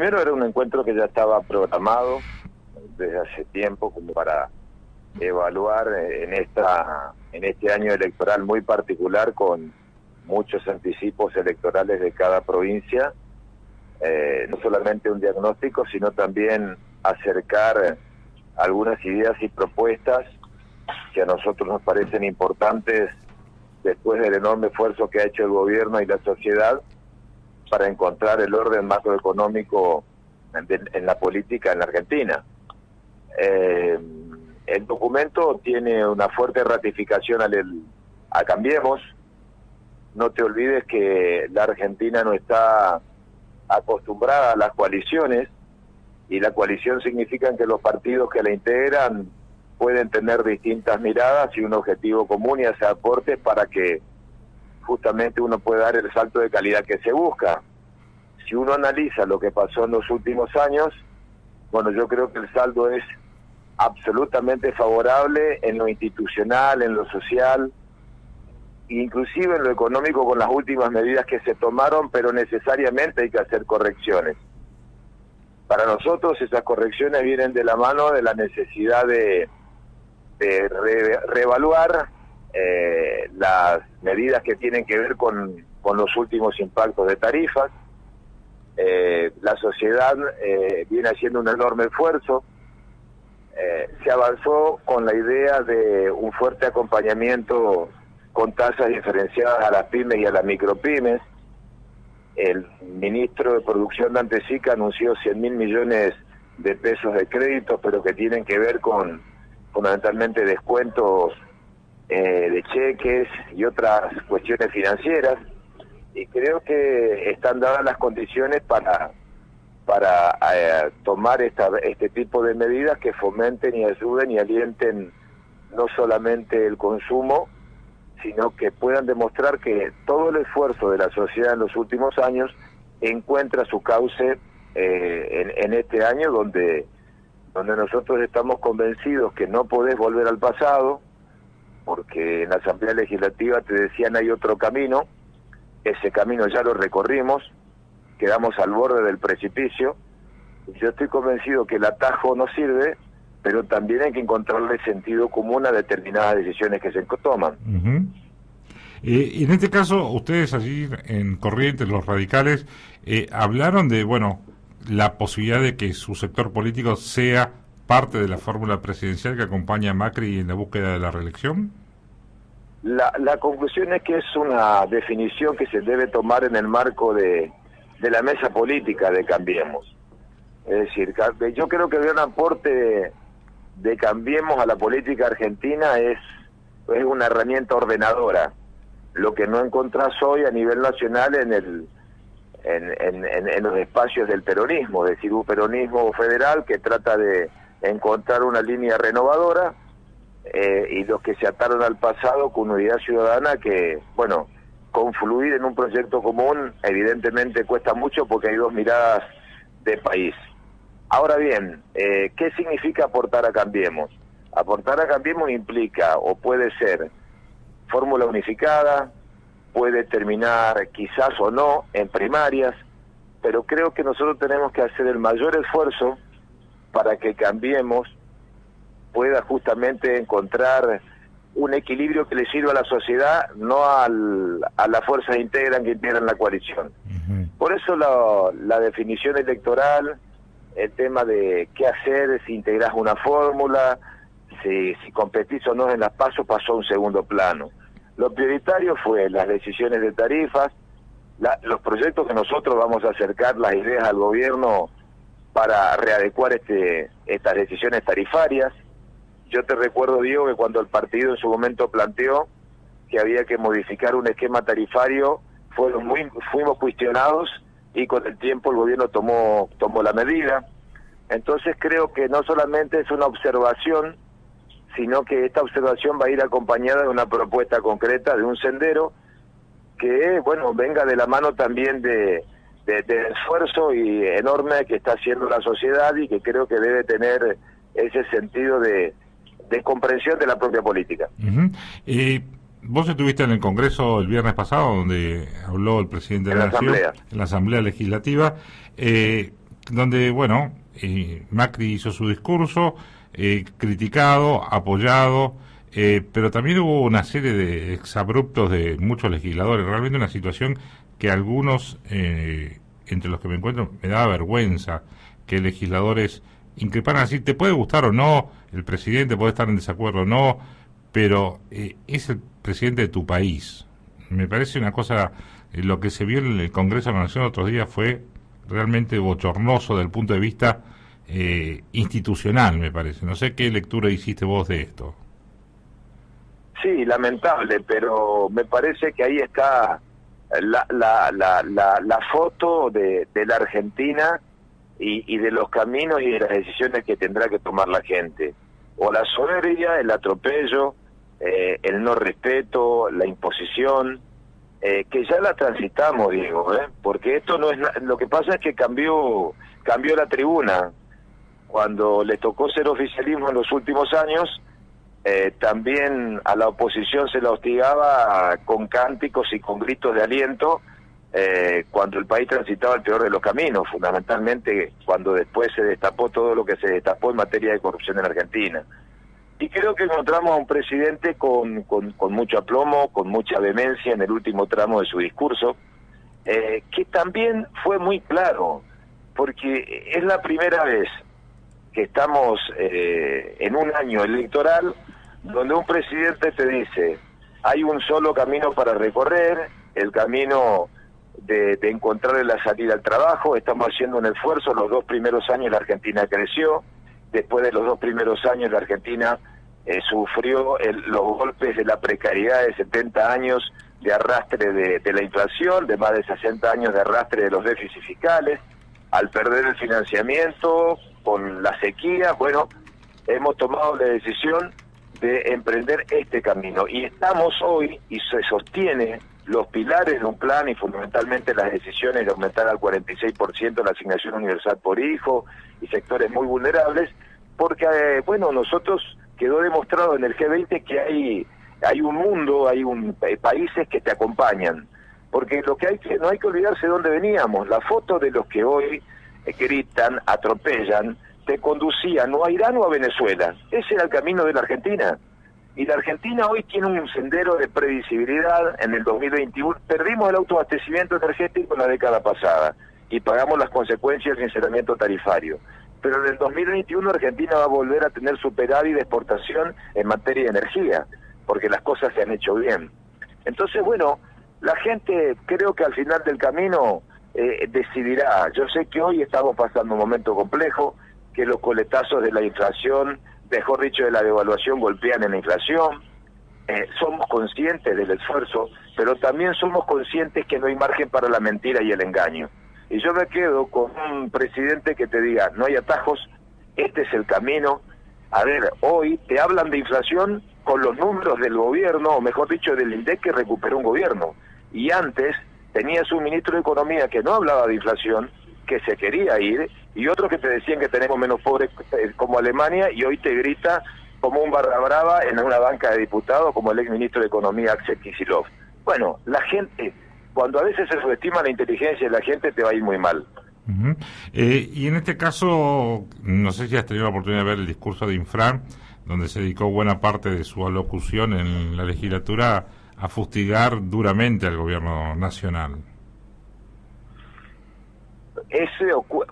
primero era un encuentro que ya estaba programado desde hace tiempo como para evaluar en este año electoral muy particular, con muchos anticipos electorales de cada provincia, no solamente un diagnóstico, sino también acercar algunas ideas y propuestas que a nosotros nos parecen importantes después del enorme esfuerzo que ha hecho el gobierno y la sociedad para encontrar el orden macroeconómico en la política en la Argentina. El documento tiene una fuerte ratificación a Cambiemos. No te olvides que la Argentina no está acostumbrada a las coaliciones, y la coalición significa que los partidos que la integran pueden tener distintas miradas y un objetivo común y hacer aportes para que justamente uno pueda dar el salto de calidad que se busca. Si uno analiza lo que pasó en los últimos años, bueno, yo creo que el saldo es absolutamente favorable en lo institucional, en lo social, inclusive en lo económico con las últimas medidas que se tomaron, pero necesariamente hay que hacer correcciones. Para nosotros esas correcciones vienen de la mano de la necesidad de reevaluar las medidas que tienen que ver con los últimos impactos de tarifas. La sociedad viene haciendo un enorme esfuerzo. Se avanzó con la idea de un fuerte acompañamiento con tasas diferenciadas a las pymes y a las micropymes. El ministro de Producción de Antesica anunció 100.000 millones de pesos de créditos, pero que tienen que ver con fundamentalmente descuentos de cheques y otras cuestiones financieras, y creo que están dadas las condiciones para tomar este tipo de medidas que fomenten y ayuden y alienten no solamente el consumo, sino que puedan demostrar que todo el esfuerzo de la sociedad en los últimos años encuentra su cauce en este año, donde nosotros estamos convencidos que no podés volver al pasado, porque en la Asamblea Legislativa te decían hay otro camino. Ese camino ya lo recorrimos, quedamos al borde del precipicio. Yo estoy convencido que el atajo no sirve, pero también hay que encontrarle sentido común a determinadas decisiones que se toman. En este caso, ustedes allí en Corrientes, los radicales, hablaron de, la posibilidad de que su sector político sea parte de la fórmula presidencial que acompaña a Macri en la búsqueda de la reelección. La conclusión es que es una definición que se debe tomar en el marco de la mesa política de Cambiemos. Es decir, yo creo que el gran aporte de Cambiemos a la política argentina es una herramienta ordenadora, lo que no encontrás hoy a nivel nacional en los espacios del peronismo, es decir, un peronismo federal que trata de encontrar una línea renovadora, y los que se ataron al pasado con unidad ciudadana que, confluir en un proyecto común evidentemente cuesta mucho porque hay dos miradas de país. Ahora bien, ¿qué significa aportar a Cambiemos? Aportar a Cambiemos implica, o puede ser, fórmula unificada, puede terminar quizás o no en primarias, pero creo que nosotros tenemos que hacer el mayor esfuerzo para que Cambiemos pueda justamente encontrar un equilibrio que le sirva a la sociedad, no a las fuerzas que integran la coalición. Por eso la definición electoral, el tema de qué hacer, si integrás una fórmula, si competís o no en las PASO, pasó a un segundo plano. Lo prioritario fue las decisiones de tarifas, los proyectos que nosotros vamos a acercar, las ideas al gobierno para readecuar estas decisiones tarifarias. Yo te recuerdo, Diego, que cuando el partido en su momento planteó que había que modificar un esquema tarifario, fuimos cuestionados y con el tiempo el gobierno tomó la medida. Entonces creo que no solamente es una observación, sino que esta observación va a ir acompañada de una propuesta concreta, de un sendero que, venga de la mano también de esfuerzo y enorme que está haciendo la sociedad, y que creo que debe tener ese sentido de comprensión de la propia política. Vos estuviste en el Congreso el viernes pasado, donde habló el presidente de la Nación, en la Asamblea Legislativa. donde, bueno, Macri hizo su discurso, criticado, apoyado, pero también hubo una serie de exabruptos de muchos legisladores, realmente una situación que algunos, entre los que me encuentro, me daba vergüenza, que legisladores increparan así, te puede gustar o no, el presidente puede estar en desacuerdo o no, pero es el presidente de tu país. Me parece una cosa, lo que se vio en el Congreso de la Nación otros días fue realmente bochornoso desde el punto de vista institucional, me parece. No sé qué lectura hiciste vos de esto. Sí, lamentable, pero me parece que ahí está la foto de la Argentina y de los caminos y de las decisiones que tendrá que tomar la gente. O la soberbia, el atropello, el no respeto, la imposición, que ya la transitamos, Diego, porque esto no es lo que pasa es que cambió la tribuna. Cuando le tocó ser oficialismo en los últimos años, también a la oposición se la hostigaba con cánticos y con gritos de aliento, cuando el país transitaba el peor de los caminos, fundamentalmente cuando después se destapó todo lo que se destapó en materia de corrupción en Argentina. Y creo que encontramos a un presidente con mucho aplomo, con mucha vehemencia en el último tramo de su discurso, que también fue muy claro, porque es la primera vez que estamos en un año electoral donde un presidente te dice, hay un solo camino para recorrer, el camino de encontrarle la salida al trabajo, estamos haciendo un esfuerzo, los 2 primeros años la Argentina creció, después de los 2 primeros años la Argentina sufrió los golpes de la precariedad de 70 años de arrastre de la inflación, de más de 60 años de arrastre de los déficits fiscales, al perder el financiamiento, con la sequía, bueno, hemos tomado la decisión de emprender este camino y estamos hoy, y se sostiene los pilares de un plan y fundamentalmente las decisiones de aumentar al 46% la asignación universal por hijo y sectores muy vulnerables, porque, bueno, nosotros quedó demostrado en el G20 que hay un mundo, países que te acompañan, porque lo que no hay que olvidarse de dónde veníamos. La foto de los que hoy gritan, atropellan, te conducían o a Irán o a Venezuela. Ese era el camino de la Argentina. Y la Argentina hoy tiene un sendero de previsibilidad. En el 2021 perdimos el autoabastecimiento energético en la década pasada y pagamos las consecuencias del sinceramiento tarifario. Pero en el 2021 Argentina va a volver a tener superávit de exportación en materia de energía, porque las cosas se han hecho bien. Entonces, bueno, la gente creo que al final del camino decidirá. Yo sé que hoy estamos pasando un momento complejo, que los coletazos de la inflación, mejor dicho de la devaluación, golpean en la inflación. Somos conscientes del esfuerzo, pero también somos conscientes que no hay margen para la mentira y el engaño. Y yo me quedo con un presidente que te diga, no hay atajos, este es el camino. A ver, hoy te hablan de inflación con los números del gobierno, o mejor dicho, del INDEC que recuperó un gobierno. Y antes tenías un ministro de Economía que no hablaba de inflación, que se quería ir, y otros que te decían que tenemos menos pobres como Alemania, y hoy te grita como un barra brava en una banca de diputados como el ex ministro de Economía Axel Kicillof. Bueno, la gente, cuando a veces se subestima la inteligencia de la gente, te va a ir muy mal. Uh-huh. Y en este caso, no sé si has tenido la oportunidad de ver el discurso de Infran, donde se dedicó buena parte de su alocución en la legislatura a fustigar duramente al gobierno nacional.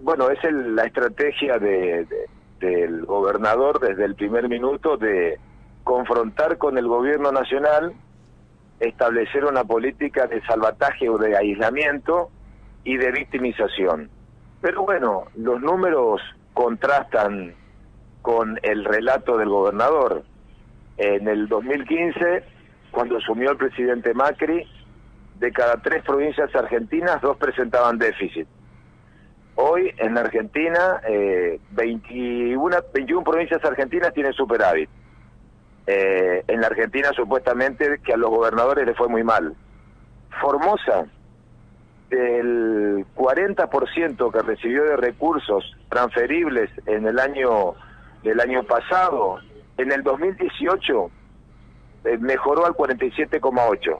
Bueno, es la estrategia del gobernador desde el primer minuto de confrontar con el gobierno nacional, establecer una política de salvataje o de aislamiento y de victimización. Pero bueno, los números contrastan con el relato del gobernador. En el 2015, cuando asumió el presidente Macri, de cada 3 provincias argentinas, 2 presentaban déficit. Hoy en Argentina, 21 provincias argentinas tienen superávit. En la Argentina supuestamente que a los gobernadores les fue muy mal. Formosa, del 40% que recibió de recursos transferibles en el año pasado, en el 2018 mejoró al 47,8%.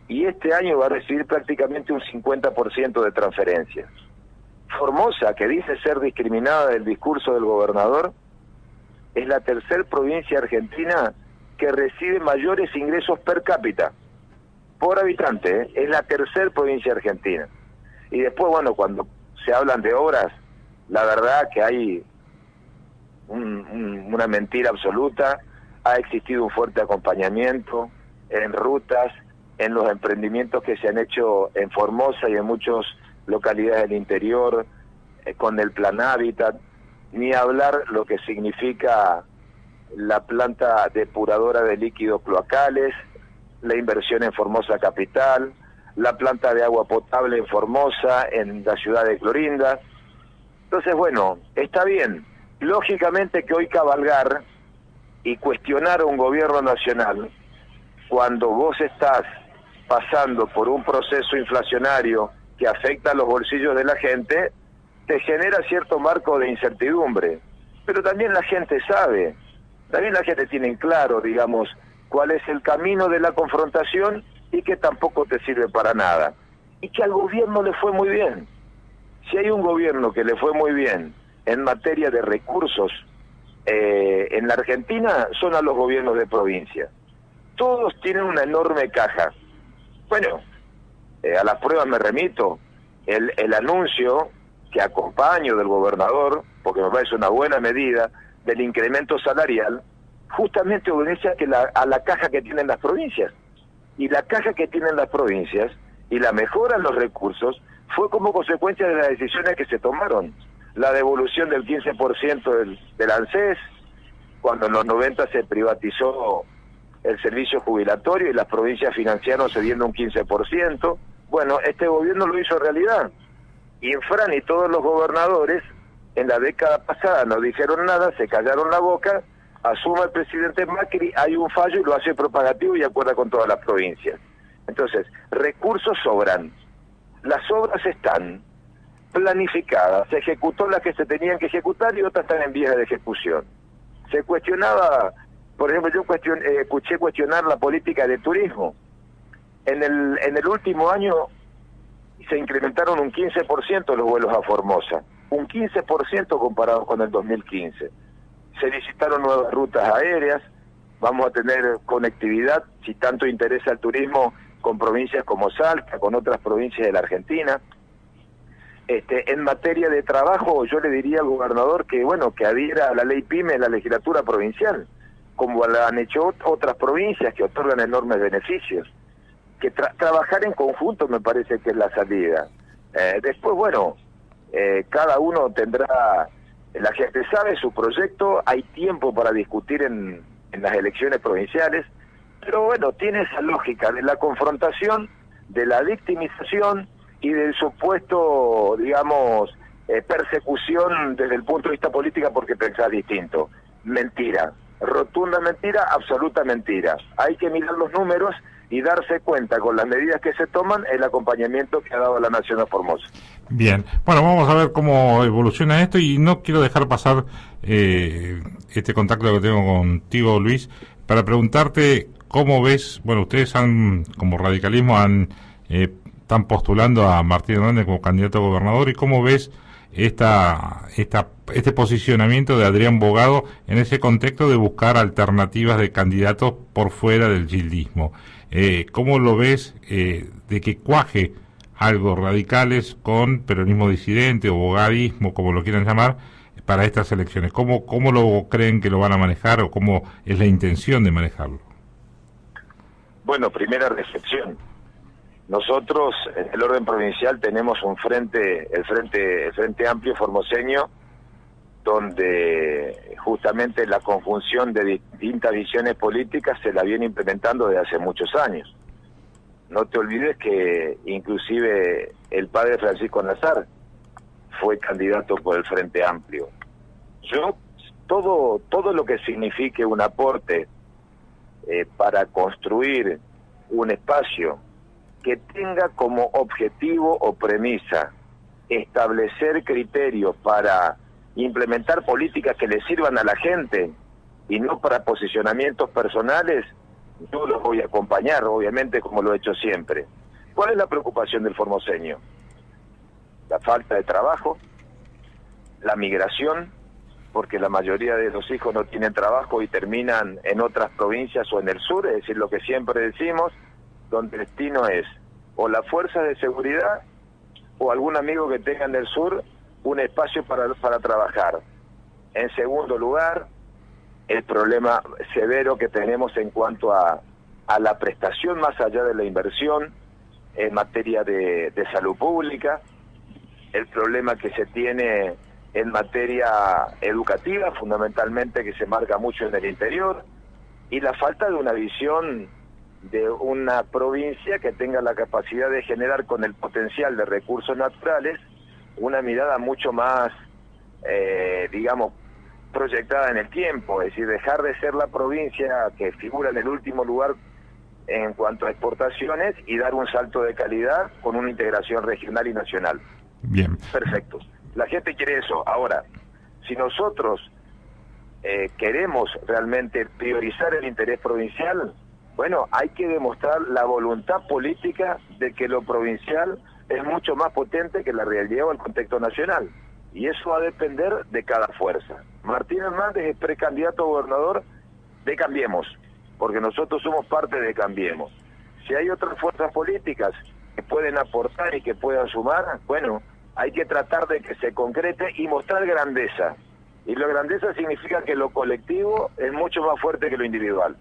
Y este año va a recibir prácticamente un 50% de transferencias. Formosa, que dice ser discriminada del discurso del gobernador, es la tercer provincia argentina que recibe mayores ingresos per cápita, por habitante, ¿eh? Es la tercer provincia argentina. Y después, bueno, cuando se hablan de obras, la verdad que hay una mentira absoluta. Ha existido un fuerte acompañamiento en rutas, en los emprendimientos que se han hecho en Formosa y en muchas localidades del interior, con el Plan Hábitat, ni hablar lo que significa la planta depuradora de líquidos cloacales, la inversión en Formosa Capital, la planta de agua potable en Formosa, en la ciudad de Clorinda. Entonces, bueno, está bien. Lógicamente que hoy cabalgar y cuestionar a un gobierno nacional cuando vos estás pasando por un proceso inflacionario que afecta a los bolsillos de la gente, te genera cierto marco de incertidumbre. Pero también la gente sabe, también la gente tiene claro, digamos, cuál es el camino de la confrontación y que tampoco te sirve para nada. Y que al gobierno le fue muy bien. Si hay un gobierno que le fue muy bien en materia de recursos en la Argentina, son a los gobiernos de provincia. Todos tienen una enorme caja. Bueno, a las pruebas me remito. El anuncio que acompaño del gobernador, porque me parece una buena medida, del incremento salarial, justamente obedece a la caja que tienen las provincias. Y la caja que tienen las provincias y la mejora en los recursos fue como consecuencia de las decisiones que se tomaron. La devolución del 15% del ANSES, cuando en los 90 se privatizó el servicio jubilatorio y las provincias financiaron cediendo un 15%. Bueno, este gobierno lo hizo realidad. Y Infran y todos los gobernadores en la década pasada no dijeron nada, se callaron la boca, asume el presidente Macri, hay un fallo y lo hace propagativo y acuerda con todas las provincias. Entonces, recursos sobran, las obras están planificadas, se ejecutó las que se tenían que ejecutar y otras están en vías de ejecución. Se cuestionaba, por ejemplo, yo escuché cuestionar la política de turismo. En el último año se incrementaron un 15% los vuelos a Formosa, un 15% comparado con el 2015. Se licitaron nuevas rutas aéreas, vamos a tener conectividad, si tanto interesa el turismo, con provincias como Salta, con otras provincias de la Argentina. En materia de trabajo, yo le diría al gobernador que, bueno, que adhiera a la ley PYME en la legislatura provincial, como lo han hecho otras provincias que otorgan enormes beneficios. Que trabajar en conjunto me parece que es la salida. Después, bueno, cada uno tendrá, la gente sabe su proyecto, hay tiempo para discutir en las elecciones provinciales, pero bueno, tiene esa lógica de la confrontación, de la victimización y del supuesto, digamos, persecución desde el punto de vista político porque pensás distinto. Mentira, rotunda mentira, absoluta mentira. Hay que mirar los números y darse cuenta con las medidas que se toman el acompañamiento que ha dado la Nación a Formosa. Bien, bueno, vamos a ver cómo evoluciona esto y no quiero dejar pasar este contacto que tengo contigo, Luis, para preguntarte cómo ves, bueno, ustedes como radicalismo están postulando a Martín Hernández como candidato a gobernador, y cómo ves este posicionamiento de Adrián Bogado en ese contexto de buscar alternativas de candidatos por fuera del gildismo. ¿Cómo lo ves de que cuaje algo radicales con peronismo disidente o bogadismo, como lo quieran llamar, para estas elecciones? ¿Cómo lo creen que lo van a manejar o cómo es la intención de manejarlo? Bueno, primera recepción. Nosotros en el orden provincial tenemos un frente, el frente Amplio formoseño, donde justamente la conjunción de distintas visiones políticas se la viene implementando desde hace muchos años. No te olvides que inclusive el padre Francisco Nazar fue candidato por el Frente Amplio. Yo, todo lo que signifique un aporte para construir un espacio que tenga como objetivo o premisa establecer criterios para implementar políticas que le sirvan a la gente y no para posicionamientos personales, yo los voy a acompañar, obviamente, como lo he hecho siempre. ¿Cuál es la preocupación del formoseño? la falta de trabajo, la migración, porque la mayoría de los hijos no tienen trabajo y terminan en otras provincias o en el sur, es decir, lo que siempre decimos, donde el destino es o las fuerzas de seguridad o algún amigo que tenga en el sur un espacio para trabajar. En segundo lugar, el problema severo que tenemos en cuanto a la prestación más allá de la inversión en materia de salud pública, el problema que se tiene en materia educativa, fundamentalmente, que se marca mucho en el interior, y la falta de una visión de una provincia que tenga la capacidad de generar, con el potencial de recursos naturales, una mirada mucho más, digamos, proyectada en el tiempo, es decir, dejar de ser la provincia que figura en el último lugar en cuanto a exportaciones y dar un salto de calidad con una integración regional y nacional. Bien. Perfecto. La gente quiere eso. Ahora, si nosotros queremos realmente priorizar el interés provincial, bueno, hay que demostrar la voluntad política de que lo provincial es mucho más potente que la realidad o el contexto nacional. Y eso va a depender de cada fuerza. Martín Hernández es precandidato a gobernador de Cambiemos, porque nosotros somos parte de Cambiemos. Si hay otras fuerzas políticas que pueden aportar y que puedan sumar, bueno, hay que tratar de que se concrete y mostrar grandeza. Y la grandeza significa que lo colectivo es mucho más fuerte que lo individual.